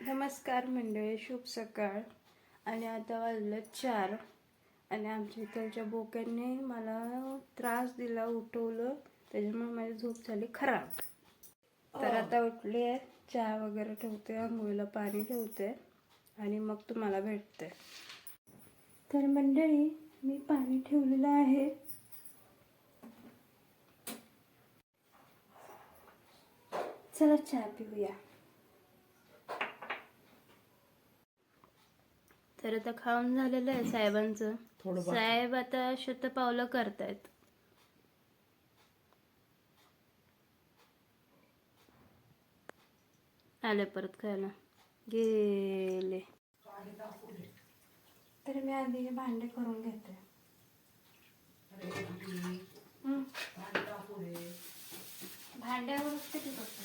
नमस्कार मंडळी, शुभ सकाळ. आणि आता वाजलं 4 आणि आमच्या इकडच्या बोक्यांनी मला त्रास दिला, उठवलं, त्याच्यामुळे माझी झोप झाली खराब. तर आता उठली आहे, चहा वगैरे ठेवते, आंघोळीला पाणी ठेवते आणि मग तुम्हाला भेटते. तर मंडळी, मी पाणी ठेवलेलं आहे. चला चहा पिऊया. तर आता खाऊन झालेलं आहे साहेबांचं. साहेब आता शतपावलं करतायत. आले परत खायला गेले. तर मी आधी भांडे करून घेते. भांड्यावरच किती करतो.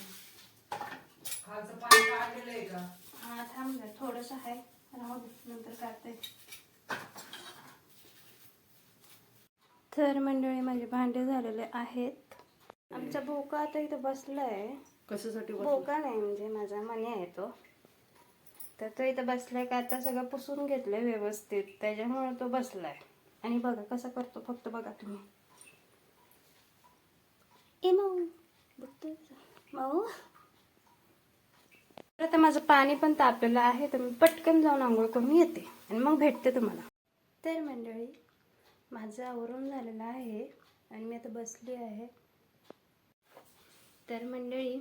हा थांब, थोडस आहे, राहू दे, नंतर काढते. तर मंडळी, माझे भांडे झालेले आहेत. आमचा बोका आता इथं बसलाय. कशासाठी? बोका नाही, म्हणजे माझा मनी आहे तो. तर तो इथं बसलाय का आता सगळं पुसून घेतलंय व्यवस्थित, त्याच्यामुळे तो बसलाय. आणि बघा कसा करतो, फक्त बघा तुम्ही. ए माऊ, बघतोय माऊ. आता माझं पाणी पण तापलेलं आहे, तर मी पटकन जाऊन आंघोळ करून येते आणि मग भेटते तुम्हाला. तर मंडळी, माझं आवरून झालेलं आहे आणि मी आता बसली आहे. तर मंडळी,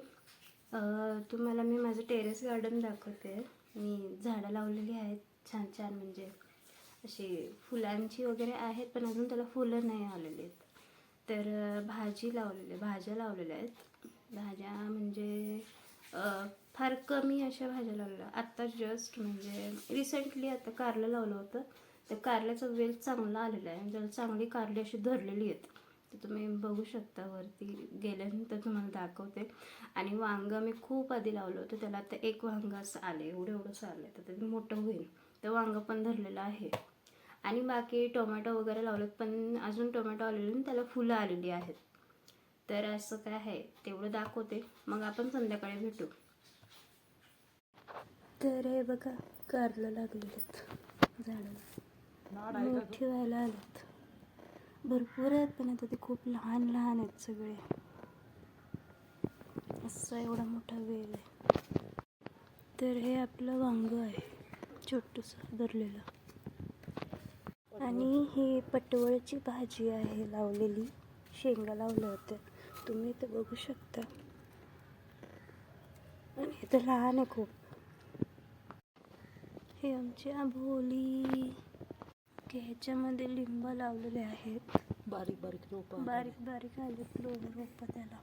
तुम्हाला मी माझं टेरेस गार्डन दाखवते. मी झाडं लावलेली आहेत छान छान, म्हणजे अशी फुलांची वगैरे आहेत, पण अजून त्याला फुलं नाही आलेली आहेत. तर भाज्या लावलेल्या आहेत. भाज्या म्हणजे फार कमी अशा भाज्या लावलेल्या. आत्ता जस्ट म्हणजे रिसेंटली आता कारलं लावलं होतं. तर कारल्याचा वेल चांगला आलेला आहे, ज्याला चांगली कारली अशी धरलेली आहेत. तर तुम्ही बघू शकता, वरती गेल्यानंतर तुम्हाला दाखवते. आणि वांगं मी खूप आधी लावलं होतं, त्याला आता एक वांगं असं आले, एवढंसं आलं, तर ते मोठं होईल. तर वांगं पण धरलेलं आहे. आणि बाकी टोमॅटो वगैरे लावलेत, पण अजून टोमॅटो आलेले नाही, त्याला फुलं आलेली आहेत. तर असं काय आहे तेवढं दाखवते, मग आपण संध्याकाळी भेटू. तर हे बघा, कारलं लागलेत झाडाला, मोठी व्हायला आलेत, भरपूर आहेत, पण आता ते खूप लहान लहान आहेत सगळे. असं एवढा मोठा वेल आहे. तर हे आपलं वांग आहे, छोटंसं धरलेलं. आणि हे पटवळची भाजी आहे लावलेली, शेंगा लावल्या होत्या, तुम्ही इथं बघू शकता. आणि इथं लहान आहे खूप. हे आमची आंबोली. ह्याच्यामध्ये लिंब लावलेले आहेत, बारीक बारीक आलेत रोप त्याला.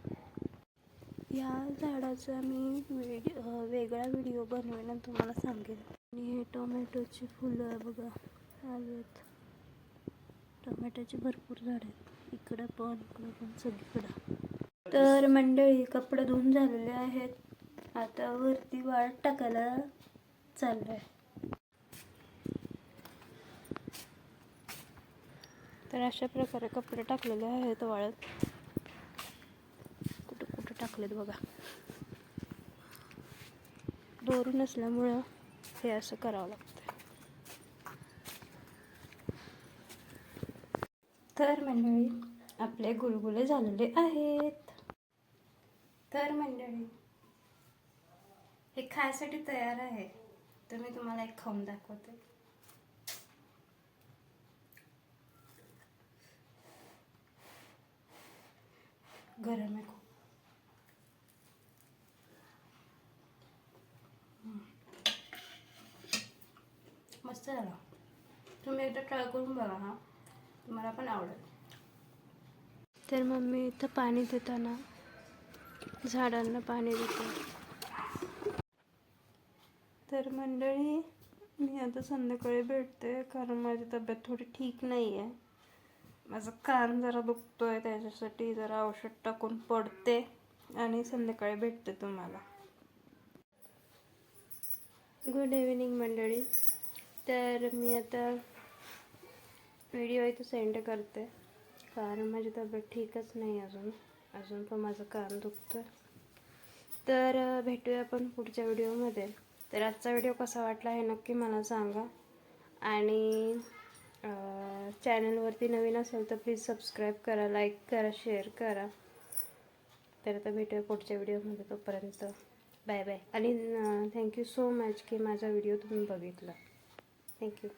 या झाडाचा मी वेगळा व्हिडिओ बनवेन आणि तुम्हाला सांगेन. आणि हे टोमॅटोची फुलं बघा आलेत. टोमॅटोची भरपूर झाड आहेत, इकडं पण सगळीकडं. तर मंडळी, कपडे धुवून झालेले आहेत, आता वरती वाळत टाकायला चाललंय. तर अशा प्रकारे कपडे टाकलेले आहेत वाळत. कुठं टाकलेत बघा. दोरी नसल्यामुळं हे असं करावं लागतं. तर मंडळी, आपले गुलगुले झालेले आहेत. तर मंडळी, हे खायसाठी तयार आहे, तर मी तुम्हाला एक खाऊन दाखवते. गरम आहे खूप. मस्त झाला. तुम्ही एकदा ट्राय करून बघा, हा तुम्हाला पण आवडेल. तर मम्मी इथं पाणी देताना झाडांना पाणी देते. तर मंडळी, मी आता संध्याकाळी भेटते, कारण माझी तब्येत थोडी ठीक नाही आहे. माझं कान जरा दुखतोय, त्याच्यासाठी जरा औषध टाकून पडते आणि संध्याकाळी भेटते तुम्हाला. गुड इव्हिनिंग मंडळी. तर मी आता व्हिडिओ इथं सेंड करते, कारण माझी तब्येत ठीकच नाही अजून पण माझं कान दुखतं. तर भेटूया आपण पुढच्या व्हिडिओमध्ये. तर आजचा व्हिडिओ कसा वाटला हे नक्की मला सांगा. आणि चॅनलवरती नवीन असेल तर प्लीज सबस्क्राईब करा, लाईक करा, शेअर करा. तर आता भेटूया पुढच्या व्हिडिओमध्ये. तोपर्यंत बाय बाय. आणि थँक्यू सो मच की माझा व्हिडिओ तुम्ही बघितला. थँक्यू.